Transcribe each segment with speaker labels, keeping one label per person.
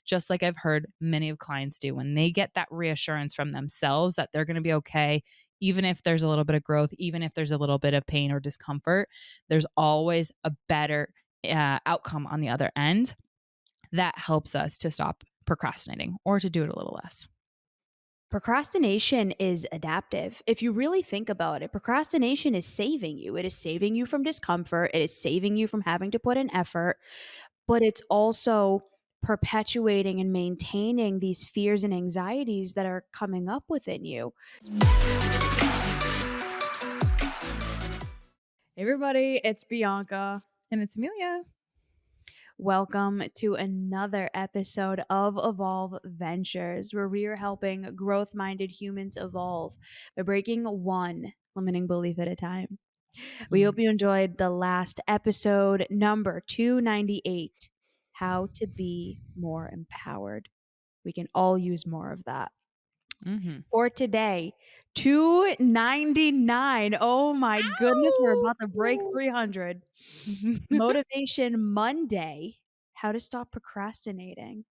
Speaker 1: just like I've heard many of clients do when they get that reassurance from themselves that they're going to be okay. Even if there's a little bit of growth, even if there's a little bit of pain or discomfort, there's always a better outcome on the other end that helps us to stop procrastinating or to do it a little less.
Speaker 2: Procrastination is adaptive. If you really think about it, procrastination is saving you. It is saving you from discomfort. It is saving you from having to put in effort, but it's also perpetuating and maintaining these fears and anxieties that are coming up within you. Hey everybody, it's Bianca.
Speaker 1: And it's Emilia.
Speaker 2: Welcome to another episode of Evolve Ventures, where we are helping growth minded humans evolve by breaking one limiting belief at a time. We hope you enjoyed the last episode, number 298, How to Be More Empowered. We can all use more of that.
Speaker 1: Mm-hmm.
Speaker 2: For today, 299. Oh my goodness, we're about to break 300. Motivation Monday, how to stop procrastinating.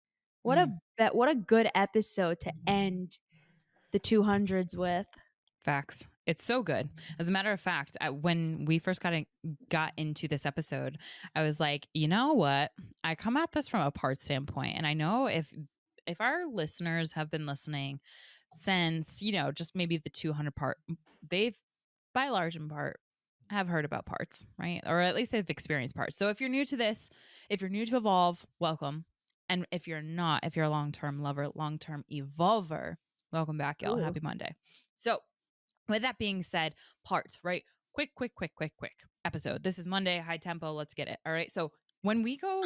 Speaker 2: What a good episode to end the 200s with.
Speaker 1: Facts. It's so good. As a matter of fact, when we first got into this episode, I was like, you know what? I come at this from a part standpoint, and I know if our listeners have been listening since just maybe the 200 part, they've by large in part have heard about parts, right? Or at least they've experienced parts. So if you're new to this, if you're new to Evolve, welcome. And if you're not, if you're a long-term lover, long-term evolver, welcome back, y'all.
Speaker 2: Ooh.
Speaker 1: Happy Monday. So with that being said, parts, right? Quick episode. This is Monday, high tempo. Let's get it. All right. So when we go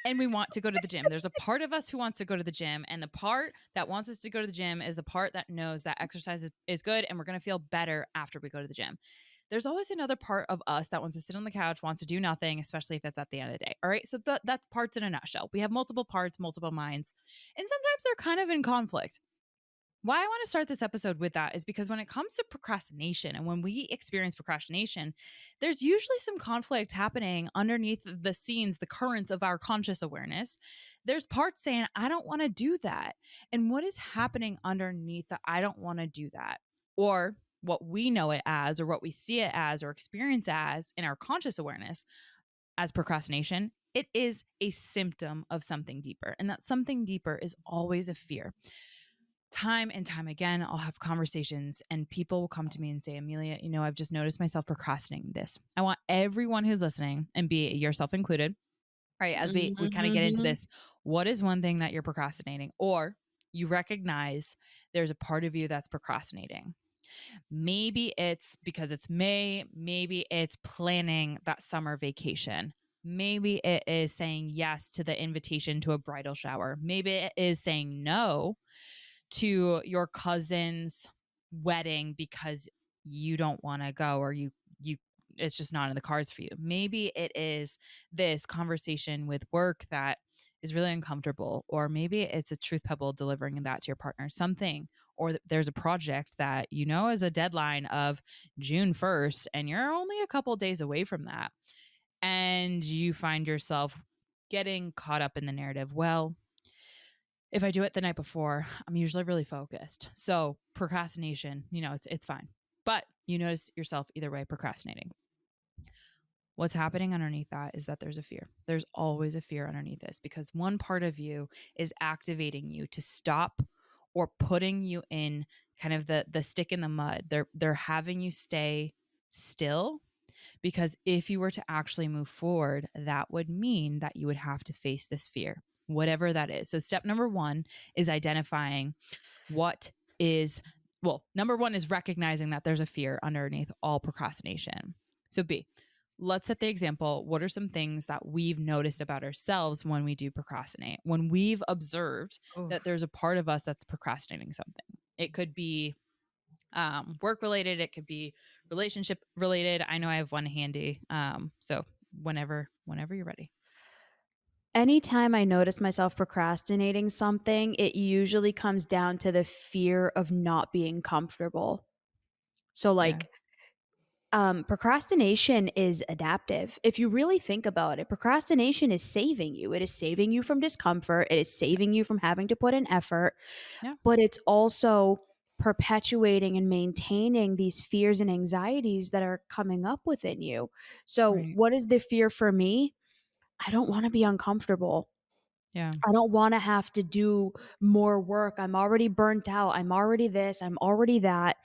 Speaker 1: and we want to go to the gym, there's a part of us who wants to go to the gym. And the part that wants us to go to the gym is the part that knows that exercise is good and we're going to feel better after we go to the gym. There's always another part of us that wants to sit on the couch, wants to do nothing, especially if it's at the end of the day. All right. So that's parts in a nutshell. We have multiple parts, multiple minds, and sometimes they're kind of in conflict. Why I want to start this episode with that is because when it comes to procrastination and when we experience procrastination, there's usually some conflict happening underneath the scenes, the currents of our conscious awareness. There's parts saying, I don't want to do that. And what is happening underneath the I don't want to do that? Or what we know it as, or what we see it as, or experience as in our conscious awareness as procrastination, it is a symptom of something deeper. And that something deeper is always a fear. Time and time again, I'll have conversations and people will come to me and say, Emilia, I've just noticed myself procrastinating this. I want everyone who's listening, and be yourself included, right? As we kind of get into this, what is one thing that you're procrastinating, or you recognize there's a part of you that's procrastinating? Maybe it's because it's May. Maybe it's planning that summer vacation. Maybe it is saying yes to the invitation to a bridal shower. Maybe it is saying no to your cousin's wedding because you don't want to go, or you it's just not in the cards for you. Maybe it is this conversation with work that is really uncomfortable, or maybe it's a truth pebble delivering that to your partner, something, or there's a project that is a deadline of June 1st and you're only a couple days away from that, and you find yourself getting caught up in the narrative. Well, if I do it the night before, I'm usually really focused. So procrastination, it's fine. But you notice yourself either way procrastinating. What's happening underneath that is that there's a fear. There's always a fear underneath this, because one part of you is activating you to stop, or putting you in kind of the stick in the mud. They're having you stay still, because if you were to actually move forward, that would mean that you would have to face this fear, whatever that is. So step number one is identifying number one is recognizing that there's a fear underneath all procrastination. So B, let's set the example. What are some things that we've noticed about ourselves when we do procrastinate? When we've observed that there's a part of us that's procrastinating something. It could be work related. It could be relationship related. I know I have one handy. So whenever you're ready.
Speaker 2: Anytime I notice myself procrastinating something, it usually comes down to the fear of not being comfortable. So, like, Procrastination is adaptive. If you really think about it, procrastination is saving you. It is saving you from discomfort. It is saving you from having to put in effort,
Speaker 1: Yeah.
Speaker 2: but it's also perpetuating and maintaining these fears and anxieties that are coming up within you. So,
Speaker 1: Right.
Speaker 2: what is the fear for me? I don't want to be uncomfortable.
Speaker 1: Yeah.
Speaker 2: I don't wanna have to do more work. I'm already burnt out. I'm already this, I'm already that.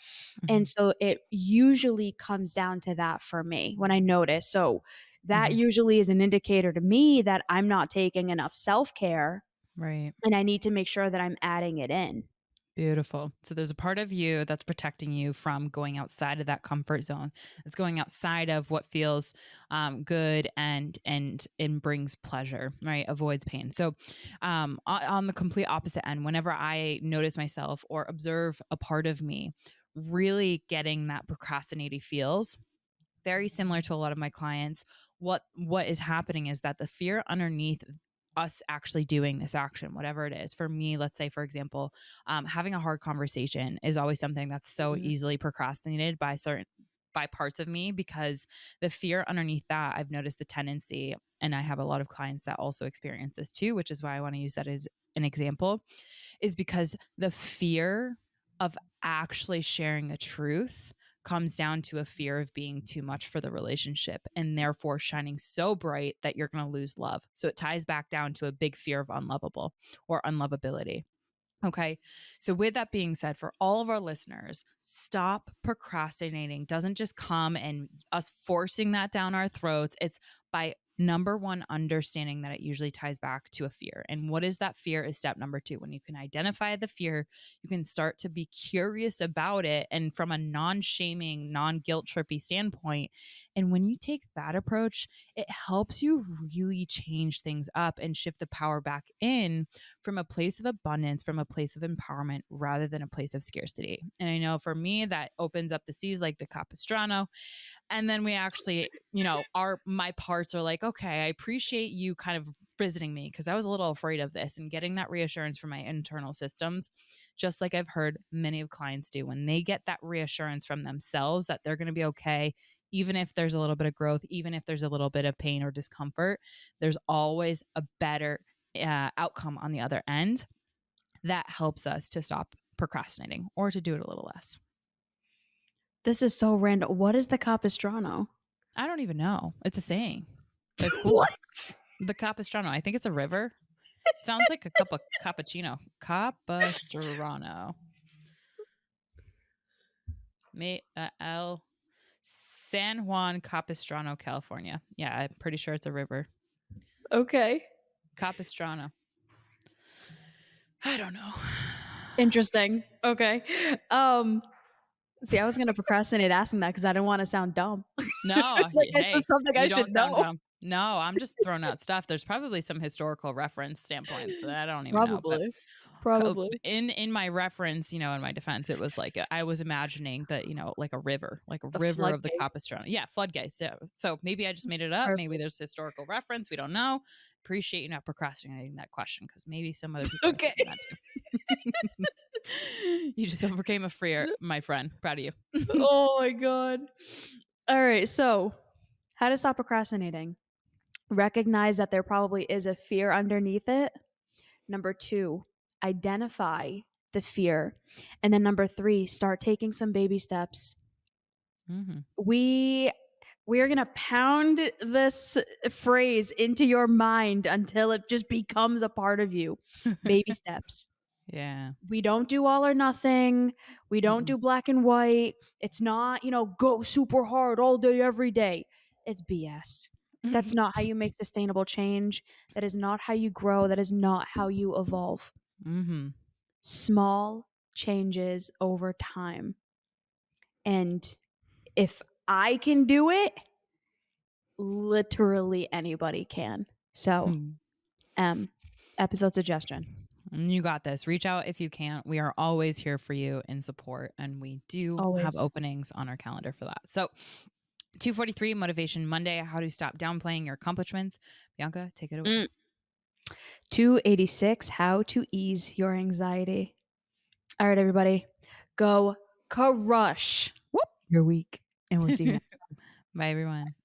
Speaker 2: And
Speaker 1: Mhm.
Speaker 2: so it usually comes down to that for me when I notice. So that
Speaker 1: Mhm.
Speaker 2: usually is an indicator to me that I'm not taking enough self-care
Speaker 1: Right.
Speaker 2: and I need to make sure that I'm adding it in.
Speaker 1: Beautiful. So there's a part of you that's protecting you from going outside of that comfort zone. It's going outside of what feels good and brings pleasure, right? Avoids pain. So on the complete opposite end, whenever I notice myself or observe a part of me really getting that procrastinating feels, very similar to a lot of my clients, what is happening is that the fear underneath us actually doing this action, whatever it is, for me, let's say for example, having a hard conversation is always something that's so
Speaker 2: Mhm.
Speaker 1: easily procrastinated by parts of me, because the fear underneath that, I've noticed the tendency, and I have a lot of clients that also experience this too, which is why I want to use that as an example, is because the fear of actually sharing a truth comes down to a fear of being too much for the relationship and therefore shining so bright that you're going to lose love. So it ties back down to a big fear of unlovable or unlovability. Okay. So, with that being said, for all of our listeners, stop procrastinating. Doesn't just come and us forcing that down our throats. It's by number one, understanding that it usually ties back to a fear. And what is that fear is step number two. When you can identify the fear, you can start to be curious about it and from a non shaming, non guilt trippy standpoint. And when you take that approach, it helps you really change things up and shift the power back in from a place of abundance, from a place of empowerment rather than a place of scarcity. And I know for me, that opens up the seas like the Capistrano. And then we actually, my parts are like, okay, I appreciate you kind of visiting me because I was a little afraid of this and getting that reassurance from my internal systems, just like I've heard many of clients do when they get that reassurance from themselves that they're going to be okay. Even if there's a little bit of growth, even if there's a little bit of pain or discomfort, there's always a better outcome on the other end that helps us to stop procrastinating or to do it a little less.
Speaker 2: This is so random. What is the Capistrano?
Speaker 1: I don't even know. It's a saying, but it's cool.
Speaker 2: What?
Speaker 1: The Capistrano. I think it's a river. Sounds like a cup of cappuccino. Capistrano. El San Juan Capistrano, California. Yeah, I'm pretty sure it's a river.
Speaker 2: Okay.
Speaker 1: Capistrano. I don't know.
Speaker 2: Interesting. Okay. See, I was gonna procrastinate asking that because I didn't wanna sound dumb.
Speaker 1: No,
Speaker 2: Like, this is
Speaker 1: hey,
Speaker 2: something I
Speaker 1: you
Speaker 2: should
Speaker 1: don't sound
Speaker 2: know.
Speaker 1: dumb. No, I'm just throwing out stuff. There's probably some historical reference standpoint that I don't even know, but
Speaker 2: Probably. Probably.
Speaker 1: in my reference, in my defense, it was like I was imagining that, like a
Speaker 2: The
Speaker 1: river of the
Speaker 2: floodgates.
Speaker 1: Capistrano. Yeah, floodgates. Yeah. So maybe I just made it up. Maybe
Speaker 2: Perfect.
Speaker 1: there's historical reference. We don't know. Appreciate you not procrastinating that question because maybe some other people are
Speaker 2: Okay.
Speaker 1: thinking that too. You just overcame a fear, my friend. Proud of you.
Speaker 2: Oh my god. Alright, so, how to stop procrastinating? Recognize that there probably is a fear underneath it. Number 2, identify the fear. And then number 3, start taking some baby steps.
Speaker 1: Hmm.
Speaker 2: We we are gonna pound this phrase into your mind until it just becomes a part of you. Baby steps.
Speaker 1: Yeah.
Speaker 2: We don't do all or nothing. We don't
Speaker 1: Mm-mm.
Speaker 2: do black and white. It's not, go super hard all day, every day. It's BS. That's not how you make sustainable change. That is not how you grow. That is not how you evolve.
Speaker 1: Hmm.
Speaker 2: Small changes over time. And if I can do it, literally anybody can. So, um, episode suggestion.
Speaker 1: You got this. Reach out if you can't. We are always here for you in support, and we do have
Speaker 2: Always.
Speaker 1: openings on our calendar for that. So, 243 Motivation Monday, how to stop downplaying your accomplishments. Bianca, take it away.
Speaker 2: 286, how to ease your anxiety. All right, everybody, go crush
Speaker 1: Whoop.
Speaker 2: your week, and we'll see you next time.
Speaker 1: Bye, everyone.